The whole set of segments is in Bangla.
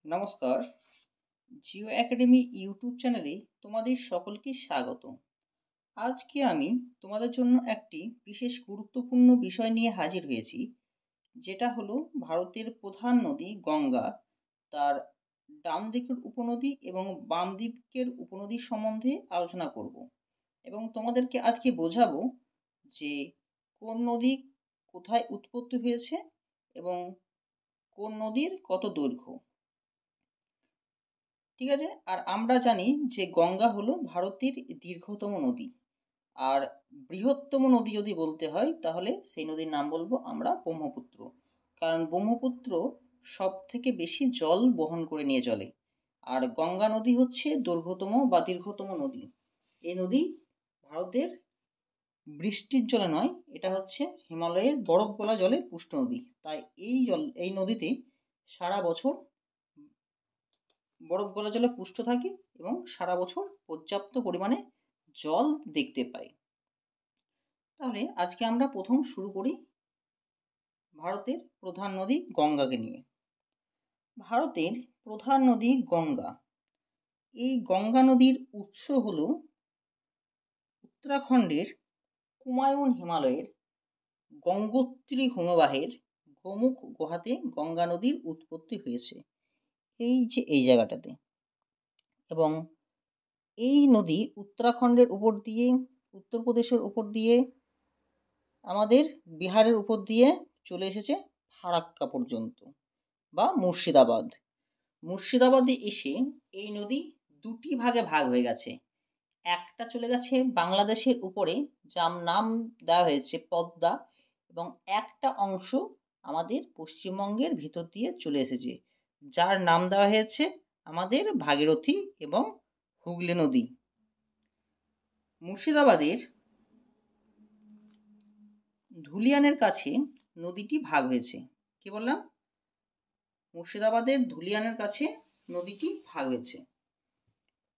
নমস্কার। জিও একাডেমি ইউটিউব চ্যানেলে তোমাদের সকলকে স্বাগত। আজকে আমি তোমাদের জন্য একটি বিশেষ গুরুত্বপূর্ণ বিষয় নিয়ে হাজির হয়েছি, যেটা হলো ভারতের প্রধান নদী গঙ্গা, তার ডান দিকের উপনদী এবং বাম দিকের উপনদী সম্বন্ধে আলোচনা করব এবং তোমাদেরকে আজকে বোঝাবো যে কোন নদী কোথায় উৎপত্তি হয়েছে এবং কোন নদীর কত দৈর্ঘ্য। ঠিক আছে, আর আমরা জানি যে গঙ্গা হলো ভারতের দীর্ঘতম নদী, আর বৃহত্তম নদী যদি বলতে হয় তাহলে সেই নদীর নাম বলবো আমরা ব্রহ্মপুত্র। কারণ ব্রহ্মপুত্র সব থেকে বেশি জল বহন করে নিয়ে চলে, আর গঙ্গা নদী হচ্ছে দৈর্ঘ্যতম বা দীর্ঘতম নদী। এই নদী ভারতের বৃষ্টির জলে নয়, এটা হচ্ছে হিমালয়ের বরফ গলা জলে পুষ্ট নদী। তাই এই নদীতে সারা বছর বরফ গলা জলে পুষ্ট থাকে এবং সারা বছর পর্যাপ্ত পরিমাণে জল দেখতে পাই। তাহলে আজকে আমরা প্রথম শুরু করি ভারতের প্রধান নদী গঙ্গাকে নিয়ে। ভারতের প্রধান নদী গঙ্গা। এই গঙ্গা নদীর উৎস হল উত্তরাখণ্ডের কুমায়ুন হিমালয়ের গঙ্গোত্রী হিমবাহের গোমুখ গুহাতে গঙ্গা নদীর উৎপত্তি হয়েছে, এই জায়গাটাতে। এবং এই নদী উত্তরাখণ্ডের উপর দিয়ে, উত্তরপ্রদেশের উপর দিয়ে, আমাদের বিহারের উপর দিয়ে চলে এসেছে ফারাক্কা পর্যন্ত বা মুর্শিদাবাদ। মুর্শিদাবাদে এসে এই নদী দুটি ভাগে ভাগ হয়ে গেছে। একটা চলে গেছে বাংলাদেশের উপরে, যার নাম দেওয়া হয়েছে পদ্মা, এবং একটা অংশ আমাদের পশ্চিমবঙ্গের ভিতর দিয়ে চলে এসেছে, যার নাম দেওয়া হয়েছে আমাদের ভাগীরথী এবং হুগলি নদী। মুর্শিদাবাদের ধুলিয়ানের কাছে নদীটি ভাগ হয়েছে। কি বললাম? মুর্শিদাবাদের ধুলিয়ানের কাছে নদীটি ভাগ হয়েছে।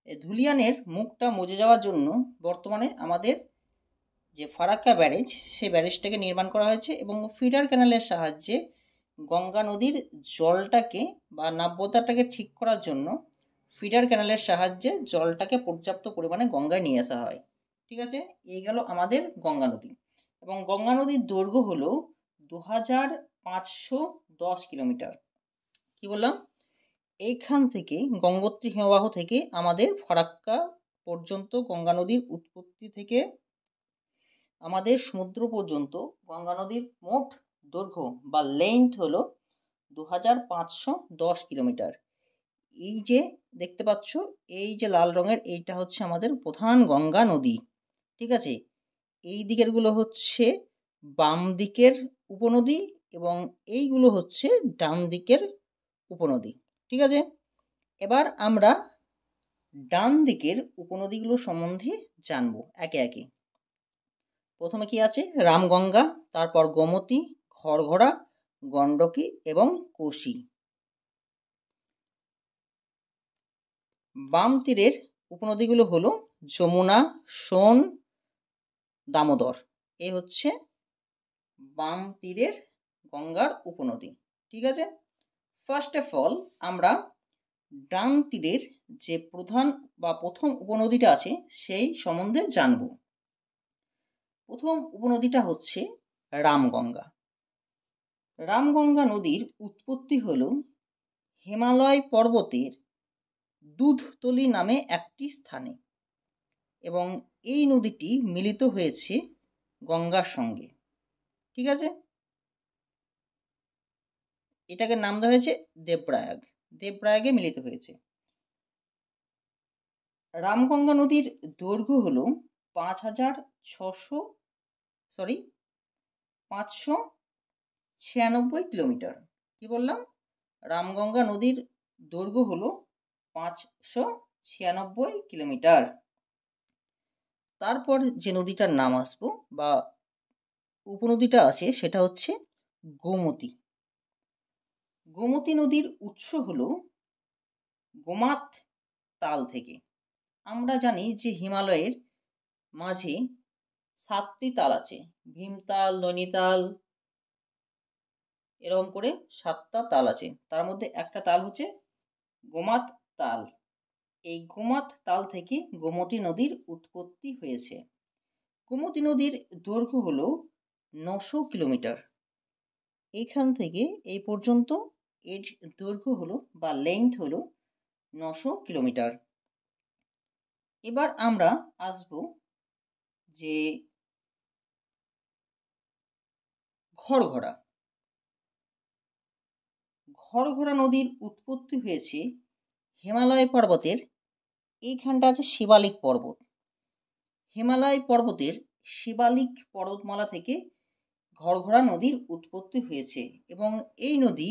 এই ধুলিয়ানের মুখটা মজে যাওয়ার জন্য বর্তমানে আমাদের যে ফারাক্কা ব্যারেজ, সেই ব্যারেজটাকে নির্মাণ করা হয়েছে এবং ফিডার ক্যানেলের সাহায্যে গঙ্গা নদীর জলটাকে বা নাব্যতাটাকে ঠিক করার জন্য ফিডার ক্যানেলের সাহায্যে জলটাকে পর্যাপ্ত পরিমাণে গঙ্গায় নিয়ে আসা হয়। ঠিক আছে, এই গেল আমাদের গঙ্গা নদী। এবং গঙ্গা নদীর দৈর্ঘ্য হলো 2510 কিলোমিটার। কি বললাম? এইখান থেকে গঙ্গোত্রী হিমবাহ থেকে আমাদের ফারাক্কা পর্যন্ত গঙ্গা নদীর উৎপত্তি থেকে আমাদের সমুদ্র পর্যন্ত গঙ্গা নদীর মোট দৈর্ঘ্য বা লেন্থ হলো 2510 কিলোমিটার। এই যে দেখতে পাচ্ছ, এই যে লাল রঙের, এইটা হচ্ছে আমাদের প্রধান গঙ্গা নদী। ঠিক আছে, এই দিকেরগুলো হচ্ছে বাম দিকের উপনদী এবং এইগুলো হচ্ছে ডান দিকের উপনদী। ঠিক আছে, এবার আমরা ডান দিকের উপনদীগুলো সম্বন্ধে জানবো একে একে। প্রথমে কি আছে? রামগঙ্গা, তারপর গোমতী, ঘরঘরা, গণ্ডকী এবং কোশি। বাম তীরের উপনদীগুলো হলো যমুনা, সোন, দামোদর। এই হচ্ছে বাম তীরের গঙ্গার উপনদী। ঠিক আছে, ফার্স্ট অফ অল আমরা ডান তীরের যে প্রধান বা প্রথম উপনদীটা আছে সেই সম্বন্ধে জানব। প্রথম উপনদীটা হচ্ছে রামগঙ্গা। রামগঙ্গা নদীর উৎপত্তি হল হিমালয় পর্বতের দুধতলি নামে একটি স্থানে, এবং এই নদীটি মিলিত হয়েছে গঙ্গার সঙ্গে। ঠিক আছে, এটাকে নাম দেওয়া হয়েছে দেবপ্রয়াগ। দেবপ্রয়াগে মিলিত হয়েছে। রামগঙ্গা নদীর দৈর্ঘ্য হল 596 কিলোমিটার। কি বললাম? রামগঙ্গা নদীর দৈর্ঘ্য হল 596 কিলোমিটার। তারপর যে নদীটার নাম আসবো বা উপনদীটা আছে সেটা হচ্ছে গোমতী। গোমতী নদীর উৎস হল গোমাত তাল থেকে। আমরা জানি যে হিমালয়ের মাঝে 7টি তাল আছে, ভীমতাল, নৈনিতাল, এরকম করে 7টা তাল আছে। তার মধ্যে একটা তাল হচ্ছে গোমাত তাল। এই গোমাত তাল থেকে গোমতী নদীর উৎপত্তি হয়েছে। গোমতী নদীর দৈর্ঘ্য হল 900 কিলোমিটার। এইখান থেকে এই পর্যন্ত এর দৈর্ঘ্য হলো বা লেন্থ হলো 900 কিলোমিটার। এবার আমরা আসব যে ঘরঘরা। ঘরঘরা নদীর উৎপত্তি হয়েছে হিমালয় পর্বতের, এইখানটা আছে শিবালিক পর্বত। হিমালয় পর্বতের শিবালিক পর্বতমালা থেকে ঘরঘরা নদীর উৎপত্তি হয়েছে এবং এই নদী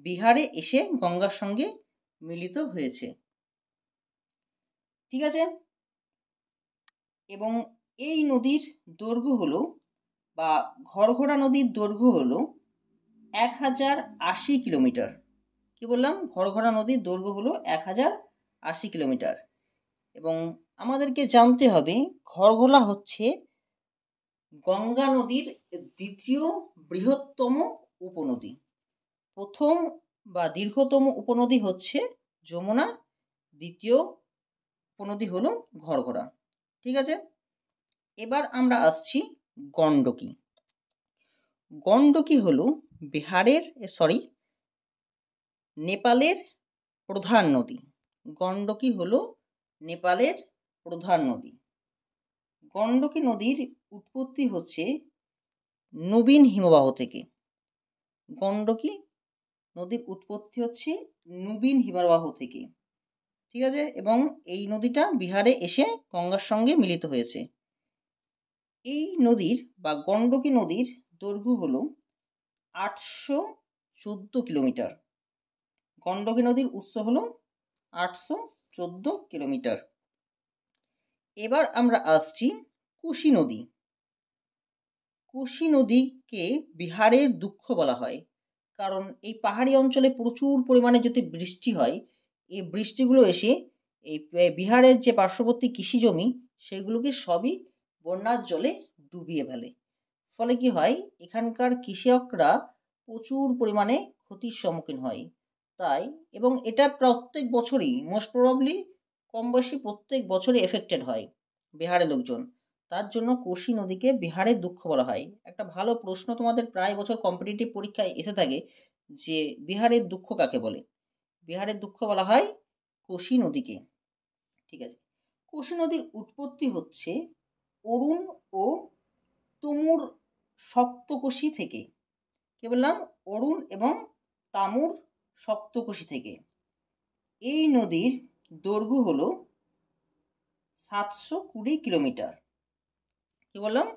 বিহারে এসে গঙ্গার সঙ্গে মিলিত হয়েছে। ঠিক আছে, এবং এই নদীর দৈর্ঘ্য হলো বা ঘরঘরা নদীর দৈর্ঘ্য হলো 1080 কিলোমিটার। কি বললাম? ঘরঘরা নদীর দৈর্ঘ্য হলো 1080 কিলোমিটার। এবং আমাদেরকে জানতে হবে ঘরঘরা হচ্ছে গঙ্গা নদীর দ্বিতীয় বৃহত্তম উপনদী। প্রথম বা দীর্ঘতম উপনদী হচ্ছে যমুনা, দ্বিতীয় উপনদী হলো ঘরঘরা। ঠিক আছে, এবার আমরা আসছি গণ্ডকী। গণ্ডকী হলো নেপালের প্রধান নদী। গণ্ডকী হলো নেপালের প্রধান নদী। গণ্ডকী নদীর উৎপত্তি হচ্ছে নুবিন হিমবাহ থেকে। গণ্ডকী নদীর উৎপত্তি হচ্ছে নুবিন হিমবাহ থেকে। ঠিক আছে, এবং এই নদীটা বিহারে এসে গঙ্গার সঙ্গে মিলিত হয়েছে। এই নদীর বা গণ্ডকী নদীর দৈর্ঘ্য হল 814 কিলোমিটার। গণ্ডকী নদীর উৎস হল 814 কিলোমিটার। এবার আমরা আসছি কোশি নদী। কোশি নদীকে বিহারের দুঃখ বলা হয়, কারণ এই পাহাড়ি অঞ্চলে প্রচুর পরিমাণে যদি বৃষ্টি হয়, এই বৃষ্টিগুলো এসে এই বিহারের যে পার্শ্ববর্তী কৃষি জমি সেগুলোকে সবই বন্যার জলে ডুবিয়ে ফেলে। ফলে কি হয়, এখানকার কৃষকরা প্রচুর পরিমাণে ক্ষতির সম্মুখীন হয়। তাই এবং এটা প্রত্যেক বছরই মোস্ট প্রবাবলি কম বেশি প্রত্যেক বছরই এফেক্টেড হয় বিহারের লোকজন। তার জন্য কোশি নদীকে বিহারের দুঃখ বলা হয়। একটা ভালো প্রশ্ন তোমাদের প্রায় বছর কম্পিটিটিভ পরীক্ষায় এসে থাকে যে বিহারের দুঃখ কাকে বলে? বিহারের দুঃখ বলা হয় কোশি নদীকে। ঠিক আছে, কোশি নদীর উৎপত্তি হচ্ছে অরুণ ও তুমুর সপ্তকোশী থেকে। কি বললাম? অরুণ এবং তামুর সপ্তকোশী থেকে। এই নদীর দৈর্ঘ্য হলো 720 কিলোমিটার। কি বললাম?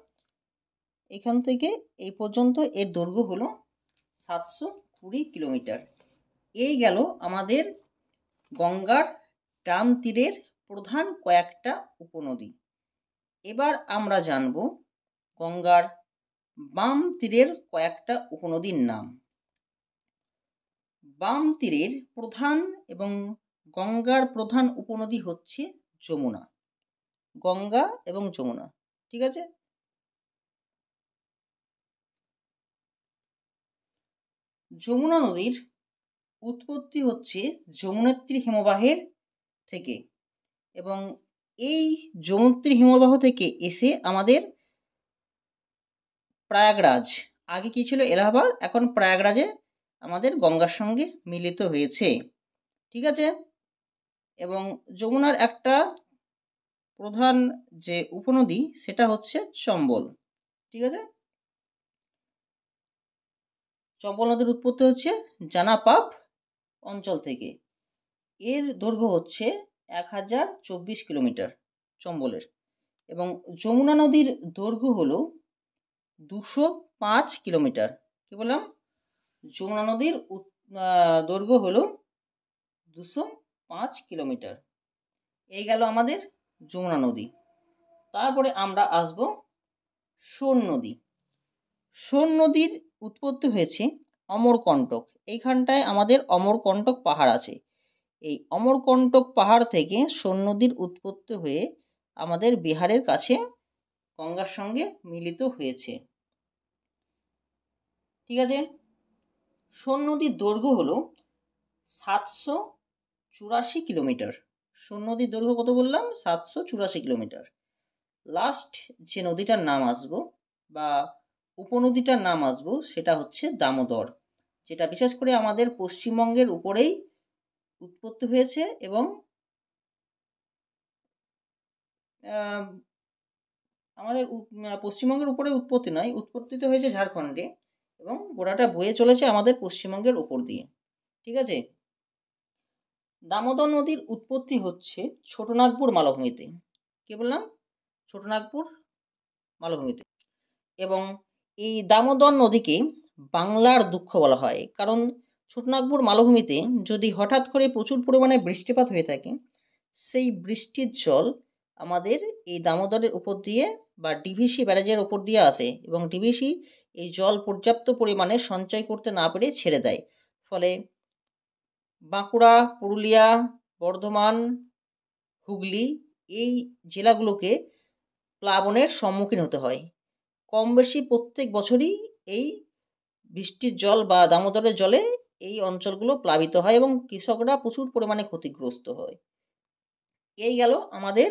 এখান থেকে এই পর্যন্ত এর দৈর্ঘ্য হলো 720 কিলোমিটার। এই গেল আমাদের গঙ্গার ডান তীরের প্রধান কয়েকটা উপনদী। এবার আমরা জানব গঙ্গার বাম তীরের কয়েকটা উপনদীর নাম। বাম তীরের প্রধান এবং গঙ্গার প্রধান উপনদী হচ্ছে যমুনা। গঙ্গা এবং যমুনা। ঠিক আছে, যমুনা নদীর উৎপত্তি হচ্ছে যমুনেত্রী হিমবাহের থেকে এবং এই যমুনেত্রী হিমবাহ থেকে এসে আমাদের প্রয়াগরাজ, আগে কি ছিল এলাহাবাদ, এখন প্রয়াগরাজে আমাদের গঙ্গার সঙ্গে মিলিত হয়েছে। ঠিক আছে, এবং যমুনার একটা প্রধান যে উপনদী সেটা হচ্ছে চম্বল। ঠিক আছে, চম্বল নদীর উৎপত্তি হচ্ছে জানাপাপ অঞ্চল থেকে। এর দৈর্ঘ্য হচ্ছে 1024 কিলোমিটার চম্বলের। এবং যমুনা নদীর দৈর্ঘ্য হল 205 কিলোমিটার। কি বললাম? যমুনা নদীর দৈর্ঘ্য হল 205 কিলোমিটার। এই গেল আমাদের যমুনা নদী। তারপরে আমরা আসব সোন নদী। সোন নদীর উৎপত্তি হয়েছে অমরকণ্টক। এইখানটায় আমাদের অমরকণ্টক পাহাড় আছে। এই অমরকণ্টক পাহাড় থেকে সোন নদীর উৎপত্তি হয়ে আমাদের বিহারের কাছে গঙ্গার সঙ্গে মিলিত হয়েছে। ঠিক আছে, সোন নদীর দৈর্ঘ্য হল 784 কিলোমিটার। সোন নদীর দৈর্ঘ্য কত বললাম? 784 কিলোমিটার। লাস্ট যে নদীটার নাম আসবো বা উপনদীটার নাম আসবো সেটা হচ্ছে দামোদর, যেটা বিশেষ করে আমাদের পশ্চিমবঙ্গের উপরেই উৎপত্তি হয়েছে এবং আমাদের পশ্চিমবঙ্গের উপরে উৎপত্তি নয়, উৎপত্তিতে হয়েছে ঝাড়খণ্ডে এবং গোড়াটা বয়ে চলেছে আমাদের পশ্চিমবঙ্গের উপর দিয়ে। ঠিক আছে, দামোদর নদীর উৎপত্তি হচ্ছে ছোটনাগপুর মালভূমিতে। কি বললাম? ছোটনাগপুর মালভূমিতে। এবং এই দামোদর নদীকে বাংলার দুঃখ বলা হয়, কারণ ছোটনাগপুর মালভূমিতে যদি হঠাৎ করে প্রচুর পরিমাণে বৃষ্টিপাত হয়ে থাকে, সেই বৃষ্টির জল আমাদের এই দামোদরের উপর দিয়ে বা ডিভিসি ব্যারেজের উপর দিয়ে আসে এবং ডিভিসি এই জল পর্যাপ্ত পরিমাণে সঞ্চয় করতে না পেরে ছেড়ে দেয়। ফলে বাঁকুড়া, পুরুলিয়া, বর্ধমান, হুগলি এই জেলাগুলোকে প্লাবনের সম্মুখীন হতে হয়। কম বেশি প্রত্যেক বছরই এই বৃষ্টির জল বা দামোদরের জলে এই অঞ্চলগুলো প্লাবিত হয় এবং কৃষকরা প্রচুর পরিমাণে ক্ষতিগ্রস্ত হয়। এই গেল আমাদের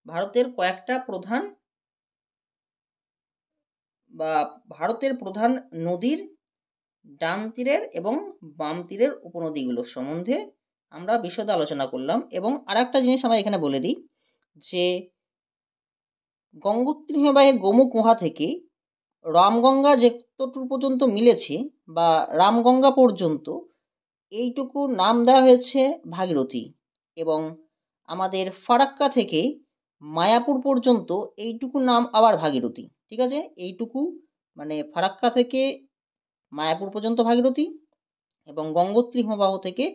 ভারতের কয়েকটা প্রধান নদীর ডান তীরের এবং বাম তীরের উপনদীগুলো সম্বন্ধে আমরা বিশদ আলোচনা করলাম। এবং আরেকটা জিনিস আমরা এখানে বলে দিই যে গঙ্গোত্রী হিমবাহের গোমুখ গুহা থেকে রামগঙ্গা যতটুকু পর্যন্ত মিলেছে বা রামগঙ্গা পর্যন্ত এইটুকু নাম দেওয়া হয়েছে ভাগীরথী, এবং আমাদের ফারাক্কা থেকে মায়াপুর পর্যন্ত এইটুকু নাম আবার ভাগীরথী। ঠিক আছে, এইটুকু মানে ফারাক্কা থেকে মায়াপুর পর্যন্ত ভাগীরথী এবং গঙ্গোত্রী হিমবাহ থেকে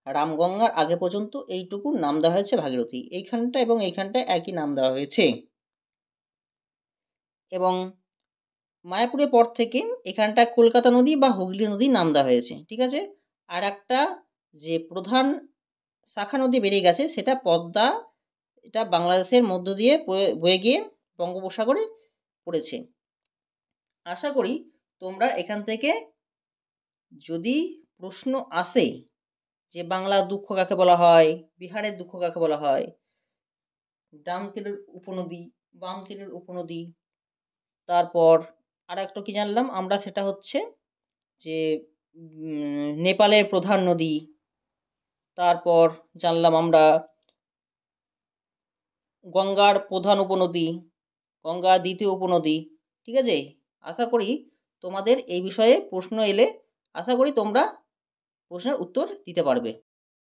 রামগঙ্গার আগে পর্যন্ত এইটুকু নাম দেওয়া হয়েছে ভাগীরথী। এইখানটা এবং এইখানটা একই নাম দেওয়া হয়েছে। এবং মায়াপুরের পর থেকে এখানটা কলকাতা নদী বা হুগলি নদী নাম দেওয়া হয়েছে। ঠিক আছে, আর একটা যে প্রধান শাখা নদী বেরিয়ে গেছে সেটা পদ্মা, এটা বাংলাদেশের মধ্য দিয়ে বয়ে গিয়ে বঙ্গোপসাগরে পড়েছে। আশা করি তোমরা এখান থেকে যদি প্রশ্ন আসে যে বাংলার দুঃখ কাকে বলা হয়, বিহারের দুঃখ কাকে বলা হয়, ডান তীরের উপনদী, বাম তীরের উপনদী, তারপর আর একটা কি জানলাম আমরা, সেটা হচ্ছে যে নেপালের প্রধান নদী, তারপর জানলাম আমরা গঙ্গার প্রধান উপনদী, গঙ্গা দ্বিতীয় উপনদী। ঠিক আছে, আশা করি তোমাদের এই বিষয়ে প্রশ্ন এলে আশা করি তোমরা প্রশ্নের উত্তর দিতে পারবে।